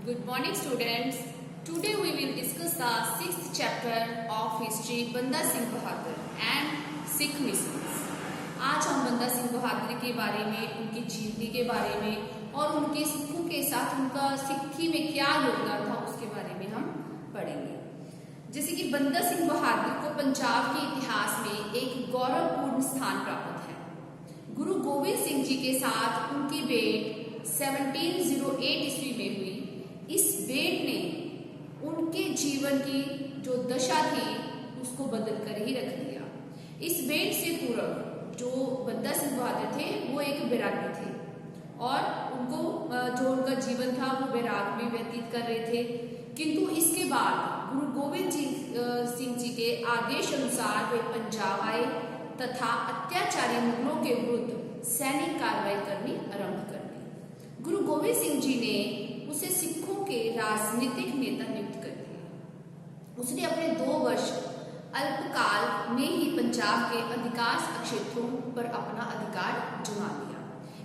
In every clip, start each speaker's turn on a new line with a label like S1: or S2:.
S1: Good morning, students. Today we will discuss the sixth chapter of history, बंदा Singh Bahadur and Sikh missions. आज हम बंदा सिंह बहादुर के बारे में, उनकी जीवनी के बारे में और उनके सिखों के साथ उनका सिक्खी में क्या योगदान था उसके बारे में हम पढ़ेंगे। जैसे कि बंदा सिंह बहादुर को पंजाब के इतिहास में एक गौरवपूर्ण स्थान प्राप्त है। गुरु गोविंद सिंह जी के साथ उनकी भेंट 1708 ईस्वी में हुई। इस भेंट ने उनके जीवन की जो दशा थी उसको बदल कर ही रख दिया। इस भेंट से पूर्व जो बंदा सिंह बहादुर थे वो एक बैरागी थे और उनको जो उनका जीवन था वो बैराग में व्यतीत कर रहे थे। किंतु इसके बाद गुरु गोविंद सिंह जी के आदेश अनुसार वे पंजाब आए तथा अत्याचारी मुगलों के विरुद्ध सैनिक कार्रवाई करनी आरंभ कर दी। गुरु गोविंद सिंह जी ने उसे सिखों के राजनीतिक नेता नियुक्त कर दिया। उसने अपने 2 वर्ष अल्पकाल में ही पंजाब के अधिकांश क्षेत्रों पर अपना अधिकार जमा लिया।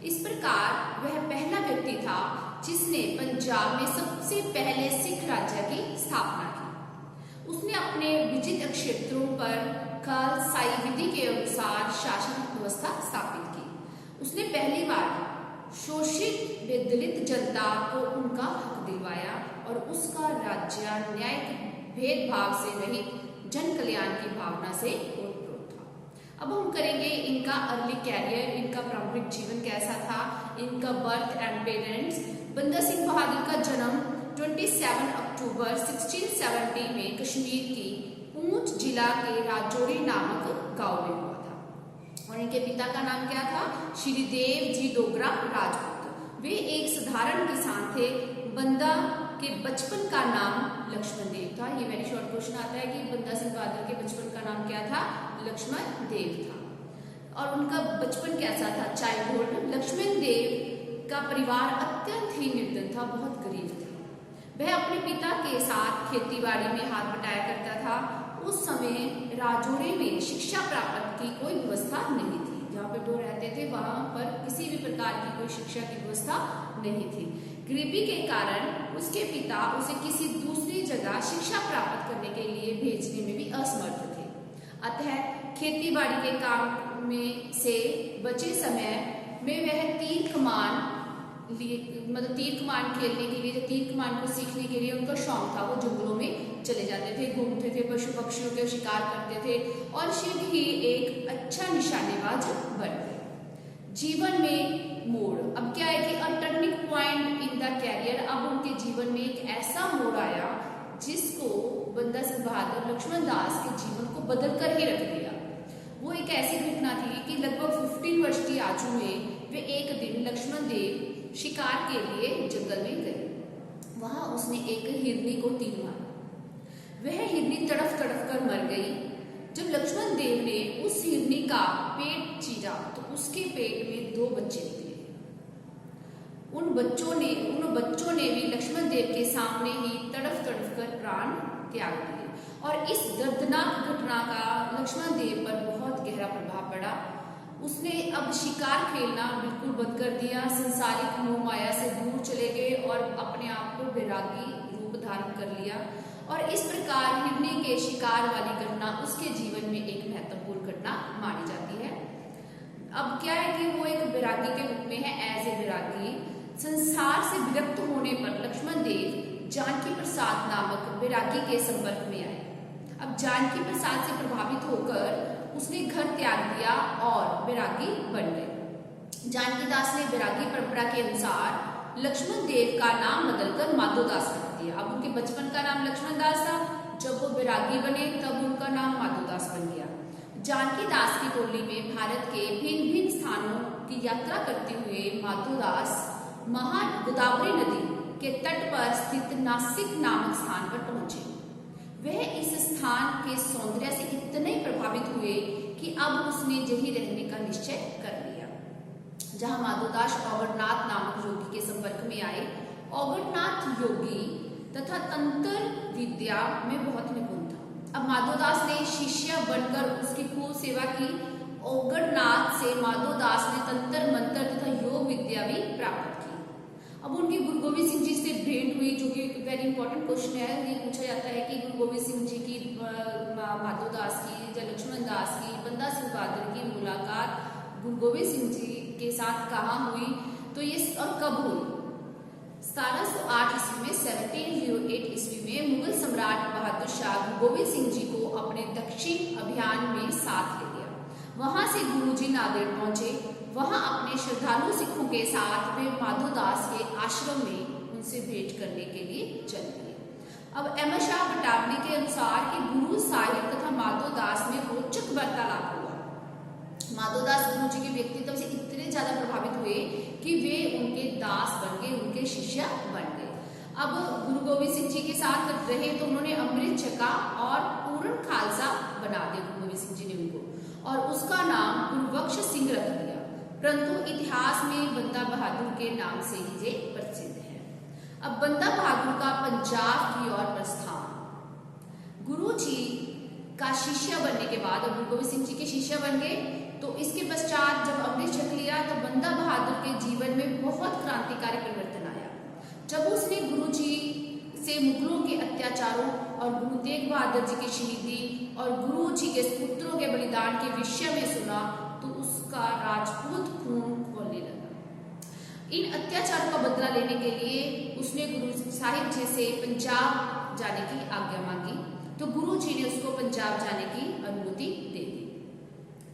S1: इस प्रकार वह पहला व्यक्ति था जिसने पंजाब में सबसे पहले सिख राज्य की स्थापना की। उसने अपने विजित क्षेत्रों पर खालसाई विधि के अनुसार शासन व्यवस्था स्थापित की। उसने पहली बार शोषित व दलित जनता को उनका हक दिलवाया और उसका राज्य न्यायिक भेदभाव से रहित जन कल्याण की भावना से ओतप्रोत था। अब हम करेंगे इनका अर्ली कैरियर, इनका प्रारंभिक जीवन कैसा था, इनका बर्थ एंड पेरेंट्स। बंदा सिंह बहादुर का जन्म 27 अक्टूबर 1670 में कश्मीर की पूंछ जिला के राजौरी नामक गांव में हुआ था और इनके पिता का नाम क्या था? श्रीदेव जी डोगरा राजपूत। वे एक साधारण किसान थे। बंदा के बचपन का नाम लक्ष्मण देव था। ये वेरी शॉर्ट क्वेश्चन आता है कि बंदा सिंह बहादुर के बचपन का नाम क्या था? लक्ष्मण देव था। और उनका बचपन कैसा था? चाइल्डहुड। लक्ष्मण देव का परिवार अत्यंत ही निर्धन था, बहुत गरीब थे। वह अपने पिता के साथ खेतीबाड़ी में हाथ बटाया करता था। उस समय राजौरी में शिक्षा प्राप्त की कोई व्यवस्था नहीं थी। जहाँ पे वो रहते थे वहां पर किसी भी प्रकार की कोई शिक्षा की व्यवस्था नहीं थी। गरीबी के कारण उसके पिता उसे किसी दूसरी जगह शिक्षा प्राप्त करने के लिए भेजने में भी असमर्थ थे। अतः खेतीबाड़ी के काम में से बचे समय में वह तीर कमान खेलने के लिए, तीर कमान को सीखने के लिए उनका शौक था। वो जंगलों में चले जाते थे, घूमते थे, पशु पक्षियों के शिकार करते थे और शीघ्र ही एक अच्छा निशानेबाज बन गए। जीवन में मोड़, अब क्या है कि a turning point in the career. अब उनके जीवन में एक ऐसा मोड़ आया जिसको बंदा सिंह बहादुर लक्ष्मण दास के जीवन को बदल कर ही रख दिया। वो एक ऐसी घटना थी कि लगभग 15 वर्ष की आयु में वे एक दिन लक्ष्मण देव शिकार के लिए जंगल में गए। वहां उसने एक हिरनी को तीर मारा। वह हिरनी तड़फ तड़फ कर मर गई। जब लक्ष्मण देव ने उस हिरनी का पेट चीरा तो उसके पेट में 2 बच्चे निकले। उन बच्चों ने भी लक्ष्मण देव के सामने ही तड़फ तड़फ कर प्राण त्याग दिए और इस दर्दनाक घटना का लक्ष्मण देव पर बहुत गहरा प्रभाव पड़ा। उसने अब शिकार खेलना बिल्कुल बंद कर दिया, संसारिक मोह माया से दूर चले गए और अपने आप को वैरागी रूप धारण कर लिया। और इस प्रकार हिरनी के शिकार वाली घटना उसके जीवन में एक महत्वपूर्ण घटना मानी जाती है। अब क्या है कि वो एक वैरागी के रूप में है, एज ए वैरागी। संसार से विरक्त होने पर लक्ष्मण देव जानकी प्रसाद नामक वैरागी के संपर्क में आए। अब जानकी प्रसाद से प्रभावित होकर उसने घर त्याग दिया और वैरागी बन गए। जानकी दास ने वैरागी परंपरा के अनुसार लक्ष्मण देव का नाम बदलकर माधोदास रख दिया। अब उनके बचपन का नाम लक्ष्मण दास था, जब वो वैरागी बने तब उनका नाम माधोदास बन गया। जानकी दास की टोली में भारत के भिन्न भिन्न स्थानों की यात्रा करते हुए माधोदास महागोदावरी नदी के तट पर स्थित नासिक नामक स्थान पर पहुंचे। वह इस स्थान के सौंदर्य से इतने प्रभावित हुए कि अब उसने यही रहने का निश्चय कर लिया। जहां माधोदास औगड़नाथ नामक योगी के संपर्क में आए। औगड़नाथ योगी तथा तंत्र विद्या में बहुत निपुण था। अब माधोदास ने शिष्य बनकर उसकी खूब सेवा की। औगड़नाथ से माधोदास ने तंत्र मंत्र तथा योग विद्या भी प्राप्त की। अब उनकी गुरु गोविंद सिंह जी से भेंट हुई जो क्वेश्चन है, ये पूछा जाता है कि गुरु गोविंद सिंह जी की माधोदास की या लक्ष्मण दास की बंदा सिंह बहादुर की मुलाकात गुरु गोविंद सिंह जी के साथ कहाँ हुई, तो ये और कब हुई। 1708 ईस्वी में 1708 ईस्वी में मुगल सम्राट बहादुर शाह गुरु गोविंद सिंह जी को अपने दक्षिण अभियान में साथ ले गया। वहां से गुरुजी नांदेड़ पहुंचे। वहां अपने श्रद्धालु सिखों के साथ वे माधोदास के आश्रम में उनसे भेंट करने के लिए चल दिए। अब अहमद शाह बटावली के अनुसार कि गुरु साहिब तथा माधोदास में रोचक वार्तालाप हुआ। माधोदास गुरु जी के व्यक्तित्व से इतने ज्यादा प्रभावित हुए कि वे उनके दास बन गए, उनके शिष्य बन गए। अब गुरु गोविंद सिंह जी के साथ रहे तो उन्होंने अमृत छका और पूर्ण खालसा बना दिया गुरु गोविंद सिंह जी ने उनको, और उसका नाम गुरुबख्श सिंह रख दिया। परंतु इतिहास में बंदा बहादुर के नाम से ही ये प्रसिद्ध है। अब बंदा बहादुर का पंजाब की ओर प्रस्थान। गुरु जी का शिष्य बनने के बाद, गुरु गोविंद सिंह जी के शिष्य बन गए, तो इसके पश्चात जब अमृत छक लिया तो बंदा बहादुर के जीवन में बहुत क्रांतिकारी परिवर्तन आया। जब उसने गुरु जी से मुगलों के अत्याचारों और गुरु तेग बहादुर जी की शहीदी और गुरु जी के पुत्रों के बलिदान के विषय में सुना तो उसका राजपूत खून खौलने लगा। इन अत्याचारों का बदला लेने के लिए उसने गुरु साहिब जी से पंजाब जाने की आज्ञा मांगी, तो गुरु जी ने उसको पंजाब जाने की अनुमति दे दी।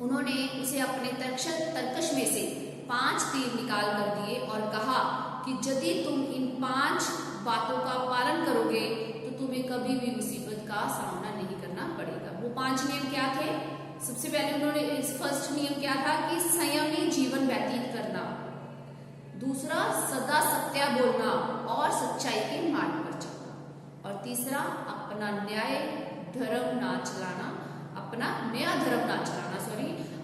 S1: उन्होंने उसे अपने तरकश में से 5 तीर निकाल कर दिए और कहा कि यदि तुम इन 5 बातों का पालन करोगे तो तुम्हें कभी भी मुसीबत का सामना नहीं करना पड़ेगा। वो 5 नियम क्या थे? सबसे पहले उन्होंने फर्स्ट नियम क्या था कि संयमी जीवन व्यतीत करना। दूसरा, सदा सत्य बोलना और सच्चाई के मार्ग पर चलना। और तीसरा, अपना नया धर्म ना चलाना,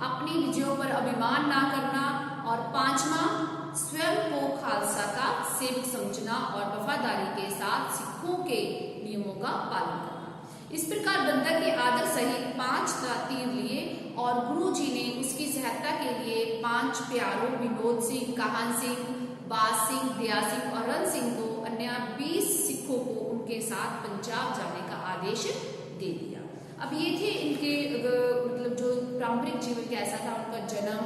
S1: अपनी विजयों पर अभिमान ना करना। और 5वां, स्वयं को खालसा का सेवक समझना और वफादारी के साथ सिखों के नियमों का पालन करना। इस प्रकार बंदा के आदर सहित 5 तीर लिए और गुरु जी ने उसकी सहायता के लिए 5 प्यारों विनोद सिंह, काहन सिंह, बाज सिंह, दया सिंह और रन सिंह को अन्य 20 सिखों को उनके साथ पंजाब जाने का आदेश दे दिया। अब ये थे इनके मतलब जो पारंपरिक जीवन कैसा था, उनका जन्म,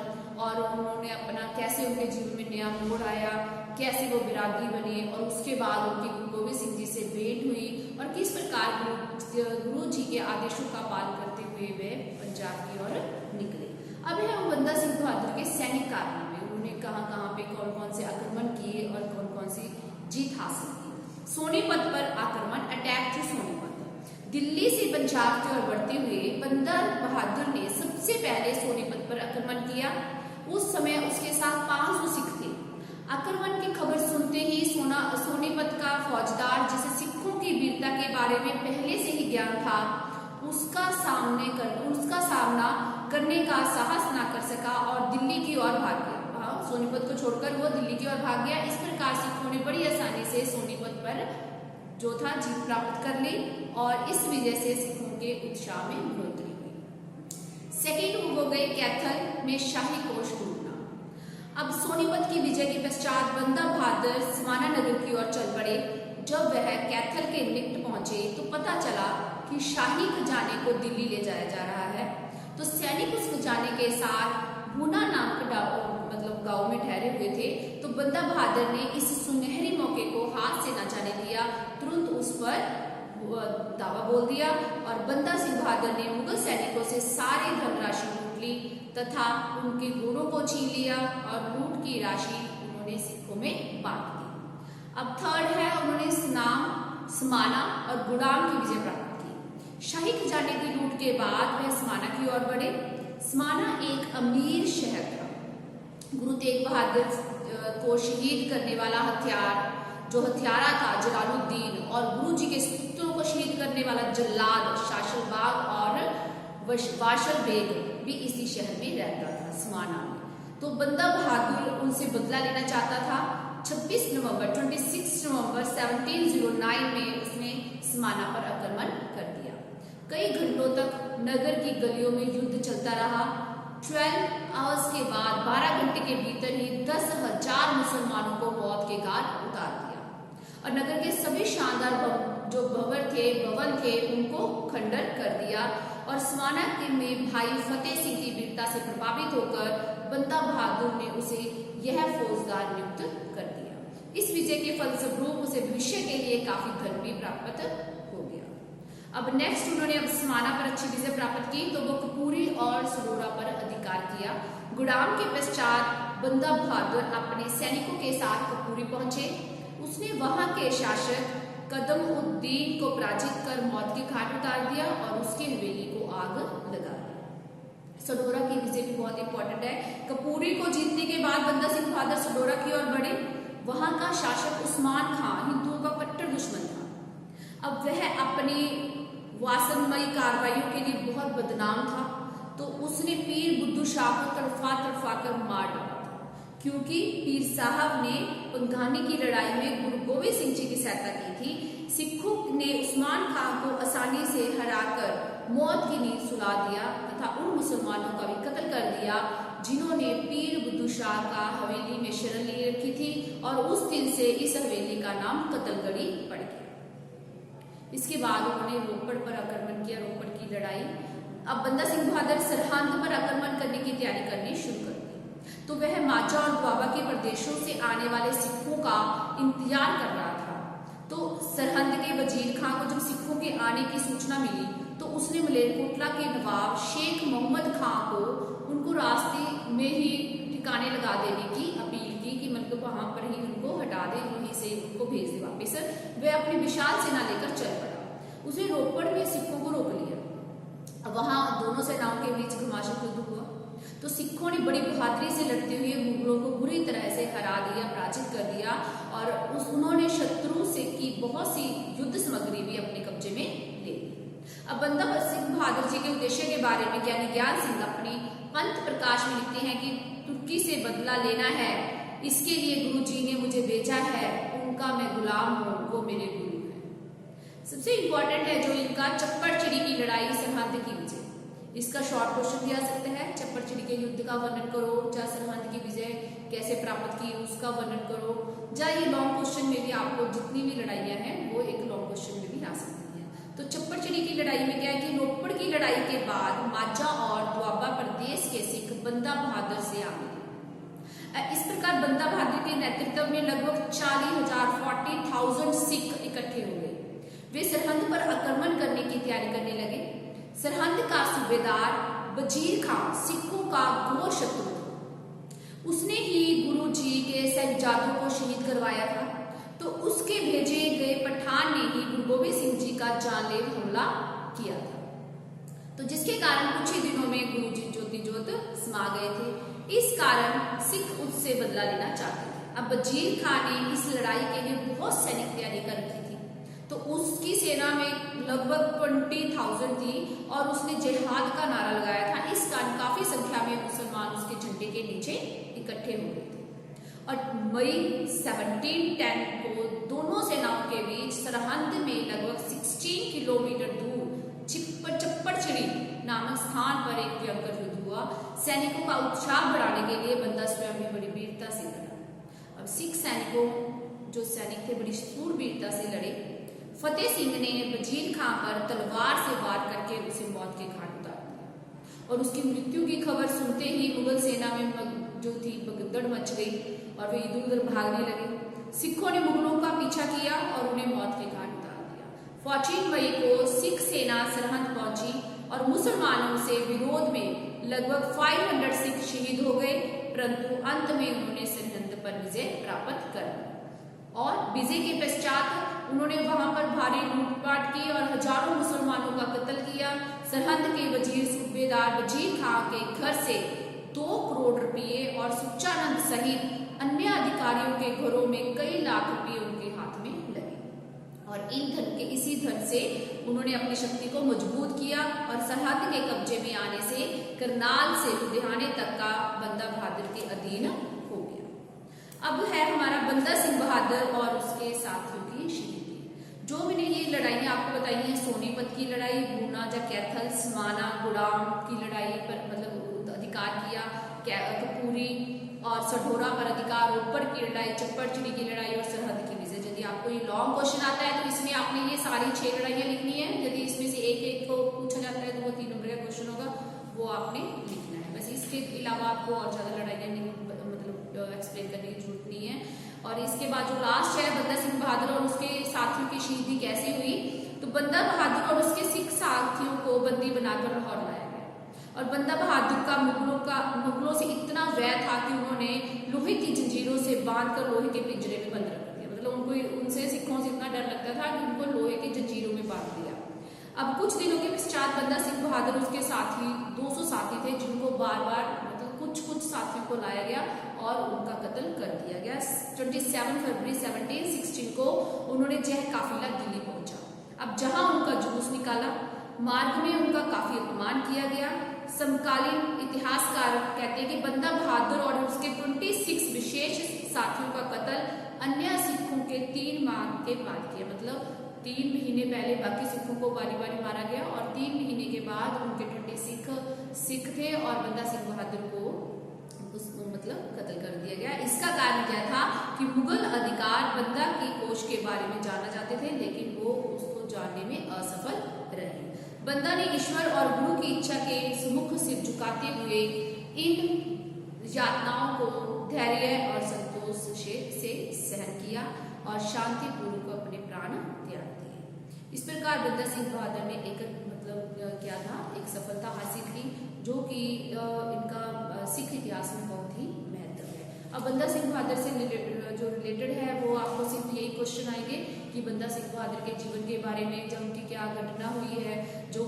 S1: और उन्होंने अपना कैसे उनके जीवन में नया मोड़ आया, कैसे वो विरागी बने, और उसके बाद उनकी गुरु गोविंद सिंह जी से भेंट हुई और किस प्रकार गुरु जी के आदेशों का पालन करते हुए वे पंजाब की ओर निकले। अब है वो बंदा सिंह बहादुर के सैनिक कारनामे, उन्होंने कहाँ कहाँ पे कौन कौन से आक्रमण किए और कौन कौन सी जीत हासिल की। सोनीपत पर आक्रमण, अटैक टू सोनीपत। दिल्ली से पंजाब की ओर बढ़ते हुए बंदा बहादुर ने सबसे पहले सोनीपत पर आक्रमण किया। उस समय उसके साथ 500 सिख थे। आक्रमण की खबर सुनते ही सोनीपत का फौजदार, जिसे सिखों की वीरता के बारे में पहले से ही ज्ञान था, उसका सामना करने का साहस ना कर सका और दिल्ली की ओर भाग गया। सोनीपत को छोड़कर वो दिल्ली की ओर भाग गया। इस प्रकार सिखों ने बड़ी आसानी से सोनीपत पर जो था जीत प्राप्त कर ली और इस वजह से सिखों के उत्साह में बढ़ोतरी हुई। सेकेंड हो गए कैथल में शाही कोष टूटना। अब सोनीपत की विजय के पश्चात बंदा बहादुर समाना नगर की ओर चल पड़े। जब वह कैथल के निकट पहुंचे तो पता चला कि शाही खजाने को दिल्ली ले जाया जा रहा है। तो सैनिक उस खजाने के साथ भूना नाम का गांव में ठहरे हुए थे। तो बंदा बहादुर ने इस सुनहरी मौके को हाथ से न जाने दिया, तुरंत उस पर दावा बोल दिया और बंदा सिंह बहादुर ने मुगल सैनिकों से सारी धनराशि लूट ली तथा उनके घोड़ों को छीन लिया और लूट की राशि उन्होंने सिखों में बांट दी। अब थर्ड है, उन्होंने सुनाम, समाना और गुड़ाम की विजय प्राप्त की। शाही खजाने की लूट के बाद वह समाना की ओर बढ़े। समाना एक अमीर शहर था। गुरु तेग बहादुर को शहीद करने वाला हत्यारा था जलालुद्दीन, और गुरु जी के पुत्रों को शहीद करने वाला जल्लाद शाशलबाग और वाशल बेग भी इसी शहर में रहता था, समाना में। तो बंदा बहादुर उनसे बदला लेना चाहता था। 26 नवंबर 1709 में उसने समाना पर आक्रमण कर दिया। कई घंटों तक नगर की गलियों में युद्ध चलता रहा। 12 आवर्स के बाद 12 घंटे के भीतर ही 10,000 मुसलमानों को मौत के घाट उतार दिया। और नगर के सभी शानदार जो भवन थे उनको खंडन कर दिया। और समाना के में भाई फतेह सिंह की वीरता से प्रभावित होकर बंदा बहादुर ने उसे यह फौजदार नियुक्त कर दिया। इस विजय के फलस्वरूप उसे भविष्य के लिए काफी धन भी प्राप्त हो गया। अब नेक्स्ट उन्होंने अब समाना पर अच्छी विजय प्राप्त की तो वो कपूरी और सडोरा पर अधिकार किया। गुड़ाम के पश्चात बंदा बहादुर अपने सैनिकों के साथ कपूरी पहुंचे। उसने वहां के शासक कदम उद्दीन को पराजित कर मौत के घाट उतार दिया और उसकी हवेली को आग लगा दी। सडोरा की विजय भी बहुत इंपॉर्टेंट है। कपूरी को जीतने के बाद बंदा सिंह बहादुर सडोरा की ओर बढ़े। वहां का शासक उस्मान खां हिंदुओं का कट्टर दुश्मन था। अब वह अपनी वासनमयी कार्रवाइयों के लिए बहुत बदनाम था, तो उसने पीर बुद्धू शाह को तड़फा तड़फा कर मार डाला था, क्योंकि पीर साहब ने पंघानी की लड़ाई में गुरु गोविंद सिंह जी की सहायता की थी। सिखों ने उस्मान खां को आसानी से हराकर मौत की नींद सुला दिया तथा उन मुसलमानों का भी कत्ल कर दिया जिन्होंने पीर बुद्धू शाह का हवेली में शरण लिए रखी थी, और उस दिन से इस हवेली का नाम कत्लगढ़ी पड़ गया। इसके बाद उन्होंने रोपड़ पर आक्रमण किया, रोपड़ की लड़ाई। अब बंदा सिंह बहादुर सरहंद पर आक्रमण करने की तैयारी करनी शुरू कर दी, तो वह माचा और दुआबा के प्रदेशों से आने वाले सिखों का इंतजार कर रहा था। तो सरहंद के वजीर खां को जब सिखों के आने की सूचना मिली तो उसने मलेरकोटला के नवाब शेख मोहम्मद खां को उनको रास्ते में ही ठिकाने लगा देने की अपील की कि मतलब वहां पर ही उनको हटा दे, वहीं से उनको भेज दे वापस। वह अपनी विशाल सेना लेकर चल पड़ा। उसने रोपड़ में सिखों को रोक लिया। अब वहां दोनों सेनाओं के बीच घमासान युद्ध हुआ, तो सिखों ने बड़ी बहादुरी से लड़ते हुए मुगलों को बुरी तरह से हरा दिया, पराजित कर दिया, और उन्होंने शत्रु से की बहुत सी युद्ध सामग्री भी अपने कब्जे में ले ली। अब बंदा सिंह बहादुर जी के उद्देश्य के बारे में ज्ञानी ज्ञान सिंह अपनी पंथ प्रकाश में लिखते हैं कि तुर्की से बदला लेना है, इसके लिए गुरु जी ने मुझे भेजा है, उनका मैं गुलाम हूँ, वो मेरे गुरु है। सबसे इंपॉर्टेंट है जो इनका चप्पड़ चिड़ी की लड़ाई, सरहंद की विजय। इसका शॉर्ट क्वेश्चन भी आ सकता है। चप्पड़ चिड़ी के युद्ध का वर्णन करो, या सरहंद की विजय कैसे प्राप्त की उसका वर्णन करो, या ये लॉन्ग क्वेश्चन में भी आपको जितनी भी लड़ाइयां हैं वो एक लॉन्ग क्वेश्चन में भी आ सकती हैं। तो चप्पड़ चिड़ी की लड़ाई में क्या है कि रोपड़ की लड़ाई के बाद माझा और दुआबा प्रदेश के सिख बंदा बहादुर से आ मिले। इस प्रकार बंदा बहादुर के नेतृत्व में लगभग 40,000 सिख इकट्ठे हो गए। वे सरहंद पर आक्रमण करने की तैयारी करने लगे। सरहंद का सूबेदार वजीर खां सिखों का घोर शत्रु था। उसने ही गुरु जी के साहिबजादों को शहीद करवाया था, तो उसके भेजे गए पठान ने ही गुरु गोविंद सिंह जी का जानलेवा हमला किया था, तो जिसके कारण कुछ ही दिनों में गुरु जी ज्योति ज्योत समा गए थे। इस कारण सिख उससे बदला लेना चाहते थे। अब वजीर खां ने इस लड़ाई के लिए बहुत सैनिक तैयारी कर रखी थी, तो उसकी सेना में लगभग 20,000 थी और उसने जिहाद का नारा लगाया था। इस कारण काफी संख्या में मुसलमान उसके झंडे के नीचे इकट्ठे हो गए थे। और मई 1710 को दोनों सेनाओं के बीच सरहंद में लगभग 16 किलोमीटर दूर चप्पड़ चिड़ी नामक स्थान पर एक भयंकर युद्ध हुआ। सैनिकों का उत्साह बढ़ाने के लिए बंदा स्वयं भी बड़ी वीरता से लड़ा। अब सिख सैनिकों जो सैनिक थे बड़ी वीरता से लड़े। फतेह सिंह ने वजीर खां पर तलवार से वार करके उसे मौत के घाट उतार दिया, और उसकी मृत्यु की खबर सुनते ही मुगल सेना में जो थी भगदड़ मच गई और वे इधर उधर भागने लगे। सिखों ने मुगलों का पीछा किया और उन्हें मौत के घाट उतार दिया। 14 मई को सिख सेना सरहंद पहुंची और मुसलमानों से विरोध में लगभग 500 सिख शहीद हो गए, परंतु अंत में उन्होंने सरहंद पर विजय प्राप्त कर ली। और विजय के पश्चात उन्होंने वहां पर भारी लूटपाट की और हजारों मुसलमानों का कत्ल किया। सरहंद के वजीर सूबेदार वजीर खां के घर से 2 करोड़ रुपये और सुच्चानंद सहित अन्य अधिकारियों के घरों में कई लाख रुपये उनके हाथ में लगे, और इसी धन से उन्होंने अपनी शक्ति को मजबूत किया और सरहद के कब्जे में आने से करनाल से लुधियाने तक का बंदा बहादुर के अधीन हो गया। अब है हमारा बंदा सिंह बहादुर और उसके साथियों की शहीदी। जो मैंने ये लड़ाइयां आपको बताई हैं, सोनीपत की लड़ाई, भूना या कैथल, समाना, गुड़ाम की लड़ाई पर मतलब अधिकार किया, कपूरी और सढौरा पर अधिकार, रोपड़ की लड़ाई, चप्पड़ चिड़ी की लड़ाई और सरहद की विजय। यदि यदि आपको ये लॉन्ग क्वेश्चन आता है तो इसमें आपने ये सारी 6 लड़ाइयाँ लिखनी है। यदि इसमें से एक एक को पूछा जाता है तो वो 3 नंबर का क्वेश्चन होगा, वो आपने लिखना है। बस इसके अलावा आपको और ज्यादा लड़ाइयाँ मतलब एक्सप्लेन करने की जरूरत नहीं है। और इसके बाद जो लास्ट है बंदा सिंह बहादुर और उसके साथियों की शहीदी कैसे हुई, तो बंदा बहादुर और उसके सिख साथियों को बंदी बनाकर लाहौर लाया गया। और बंदा बहादुर का मुगलों से इतना वैर था कि उन्होंने लोहे की जंजीरों से बांधकर लोहे के पिंजरे में बंद रख दिया। मतलब उनको उनसे सिखों से इतना डर लगता था कि उनको लोहे की जंजीरों में बांध दिया। अब कुछ दिनों के पश्चात बंदा सिंह बहादुर उसके साथी 200 साथी थे जिनको बार बार मतलब कुछ साथियों को लाया गया और उनका कत्ल कर दिया गया। 27 फरवरी 1716 को उन्होंने जह काफिला दिल्ली पहुंचा। अब जहां उनका जुलूस निकाला, मार्ग में उनका काफी अपमान किया गया। समकालीन इतिहासकार कहते हैं कि बंदा बहादुर और उसके 26 विशेष साथियों का कत्ल अन्य सिखों के 3 माह के बाद किया। मतलब 3 महीने पहले बाकी सिखों को बारी बारी मारा गया और 3 महीने के बाद उनके 26 सिख थे और बंदा सिंह बहादुर को मतलब कत्ल कर दिया गया। इसका कारण क्या था कि मुगल अधिकार बंदा की कोश के बारे में जानना चाहते थे, लेकिन वो उसको जानने में असफल रहे। बंदा ने ईश्वर और गुरु की इच्छा के सम्मुख सिर झुकाते हुए इन यातनाओं को धैर्य और संतोष से सहन किया और शांतिपूर्वक अपने प्राण त्याग दिए। इस प्रकार बंदा सिंह बहादुर ने एक मतलब क्या था, एक सफलता हासिल की जो कि इनका सिख इतिहास में बहुत ही महत्व है। अब बंदा सिंह बहादुर से जो रिलेटेड है वो आपको सिर्फ यही क्वेश्चन आएंगे कि बंदा सिंह बहादुर के जीवन के बारे में, जब उनकी क्या घटना हुई है, जो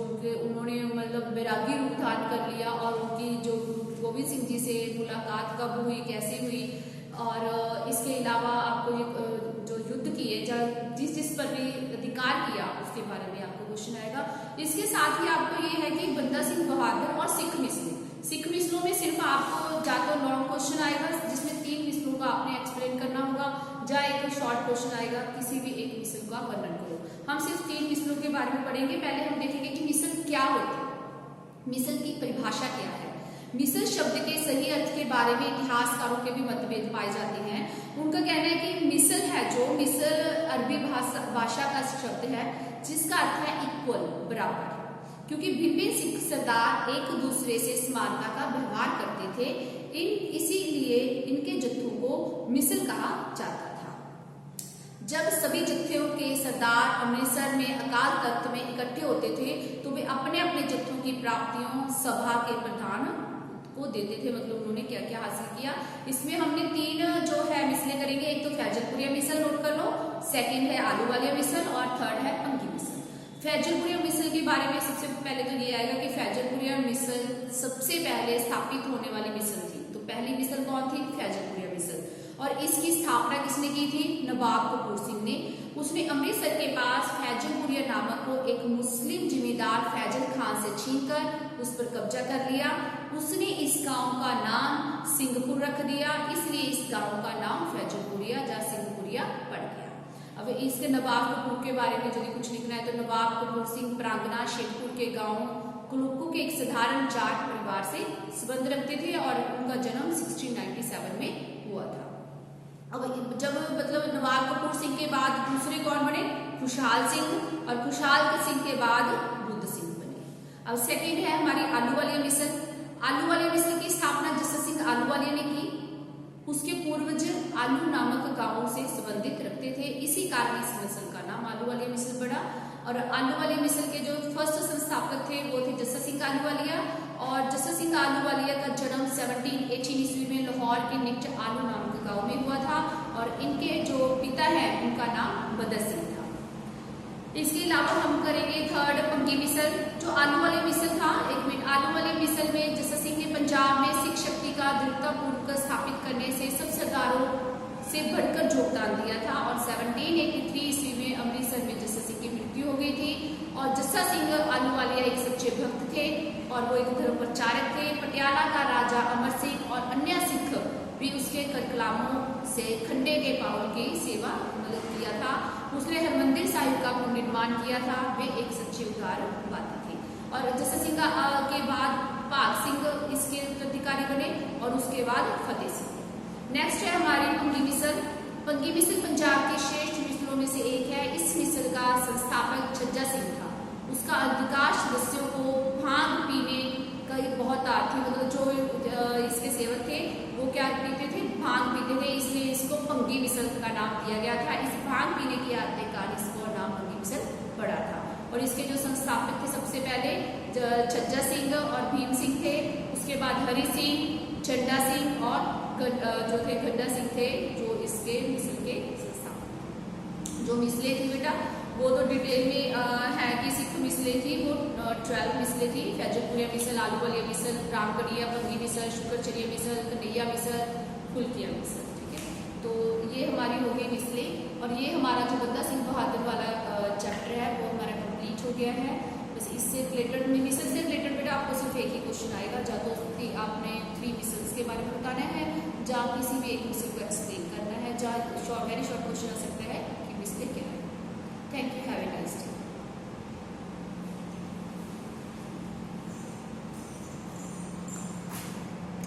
S1: उन्होंने मतलब बैरागी रूप धारण कर लिया और उनकी जो गोविंद सिंह जी से मुलाकात कब हुई, कैसे हुई, और इसके अलावा आपको जो युद्ध किए जिस पर भी अधिकार किया उसके बारे में आपको क्वेश्चन आएगा। इसके साथ ही आपको ये है कि बंदा सिंह बहादुर और सिख मिसलों में सिर्फ आपको या तो लॉन्ग क्वेश्चन आएगा जिसमें 3 मिसलों का आपने एक्सप्लेन करना होगा, या एक शॉर्ट क्वेश्चन आएगा किसी भी एक मिसल का वर्णन करो। हम सिर्फ 3 मिसलों के बारे में पढ़ेंगे। पहले हम देखेंगे कि मिसल क्या होती है, मिसल की परिभाषा क्या है। मिसल शब्द के सही अर्थ के बारे में इतिहासकारों के भी मतभेद पाए जाते हैं। उनका कहना है कि मिसल है जो मिसल अरबी भाषा का शब्द है जिसका अर्थ है इक्वल, बराबर, क्योंकि भिन्न सिख सरदार एक दूसरे से समानता का व्यवहार करते थे। इसीलिए इनके जत्थों को मिसल कहा जाता था। जब सभी जत्थों के सरदार अमृतसर में अकाल तख्त में इकट्ठे होते थे तो वे अपने अपने जत्थों की प्राप्तियों सभा के प्रधान को देते थे। मतलब उन्होंने क्या क्या हासिल किया। इसमें हमने 3 जो है मिसलें करेंगे। एक तो फैजलपुरिया मिसल नोट कर लो, सेकंड है आलूवालिया मिसल और थर्ड है पंगी मिसल। फैजलपुरिया मिसल के बारे में सबसे पहले तो ये आएगा कि फैजलपुरिया मिसल सबसे पहले स्थापित होने वाली मिसल थी। तो पहली मिसल कौन थी? फैजलपुरिया मिसल। और इसकी स्थापना किसने की थी? नवाब कपूर सिंह ने। उसने अमृतसर के पास फैजलपुरिया नामक को एक मुस्लिम जिम्मेदार फैजल खान से छीनकर उस पर कब्जा कर लिया। उसने इस गांव का नाम सिंहपुर रख दिया, इसलिए इस गांव का नाम फैजलपुरिया या सिंहपुरिया पड़ गया। अब इसके नवाब कपूर के बारे में यदि कुछ लिखना है तो नवाब कपूर सिंह प्रांगना शेखपुर के गांव कुलुक्कू के एक साधारण जाट परिवार से संबंध रखते थे और उनका जन्म 1697 में हुआ था। अब जब मतलब नवाब कपूर सिंह के बाद दूसरे कौन बने? खुशहाल सिंह, और खुशहाल सिंह के बाद बुद्ध सिंह बने। अब सेकेंड है हमारी आलूवालिया मिसल। आलूवालिया मिसल की स्थापना जस्सा सिंह आलूवालिया ने की। उसके पूर्वज आलू नामक गांवों से संबंधित रखते थे, इसी कारण इस मिसल का नाम आलूवालिया मिसल पड़ा। और आलूवालिया मिसल के जो फर्स्ट संस्थापक थे वो थे जस्सा सिंह आलूवालिया। और जस्सा सिंह आलूवालिया का जन्म 1718 ईस्वी में लाहौर के निकट आलू नामक गांव में हुआ था और इनके जो पिता है उनका नाम बदर सिंह था। इसके अलावा हम करेंगे थर्ड पंगी मिसल। जो आलूवालिया मिसल था, एक मिनट, आलूवालिया मिसल में जस्सा सिंह ने पंजाब में सिख शक्ति का दृढ़तापूर्वक स्थापित करने से सब सरदारों से बढ़कर योगदान दिया था। और 1783 ईस्वी में अमृतसर में जस्सा सिंह की मृत्यु हो गई थी। और जस्सा सिंह आलूवालिया एक सच्चे भक्त थे और वो एक धर्म प्रचारक थे। पटियाला का राजा अमर सिंह और अन्य सिख भी उसके करकलामों से खंडे के पावल की सेवा मदद किया था। उसने हरमंदिर साहिब का पुनर्निर्माण किया था। वे एक सच्चे उदारवादी थे। और जस्सा सिंह के बाद भाग सिंह इसके उत्तराधिकारी बने और उसके बाद फतेह सिंह। नेक्स्ट है हमारी पंगी मिसल। पंगी मिसल पंजाब की श्रेष्ठ मिसलों मिसलों में से एक है। इस मिसल का संस्थापक छज्जा सिंह था। उसका अधिकांश सदस्यों को भांग पीने का बहुत आदत थी, मतलब जो इसके सेवक थे वो क्या पीते थे, भांग पीते थे, इसलिए इसको भंगी मिसल का नाम दिया गया था। इस भांग पीने की आदत के कारण इसको नाम भंगी मिसल पड़ा था। और इसके जो संस्थापक थे सबसे पहले छज्जा सिंह और भीम सिंह थे, उसके बाद हरि सिंह, चड्डा सिंह और जो थे गड्ढा सिंह थे, जो इसके मिसल के संस्थापक। जो मिसलें थी बेटा वो तो डिटेल में है कि सिख मिसलें थी, वो 12 मिसलें थी। फैजलपुरिया मिसल, आलू वालिया मिसल, रामगढ़िया भंगी मिसल, शुक्रचरिया मिसल, कन्हैया मिसल, फुलकिया मिसल। ठीक है, तो ये हमारी हो गई मिसलें। और ये हमारा जो बंदा सिंह बहादुर वाला चैप्टर है वो हमारा कंप्लीट हो गया है। बस इससे रिलेटेड में मिसल से रिलेटेड बेटा आपको सिर्फ एक ही क्वेश्चन आएगा, या तो आपने 3 मिसल्स के बारे में बताना है, या किसी भी एक मिसल को एक्सप्लेन करना है, या वेरी शॉर्ट क्वेश्चन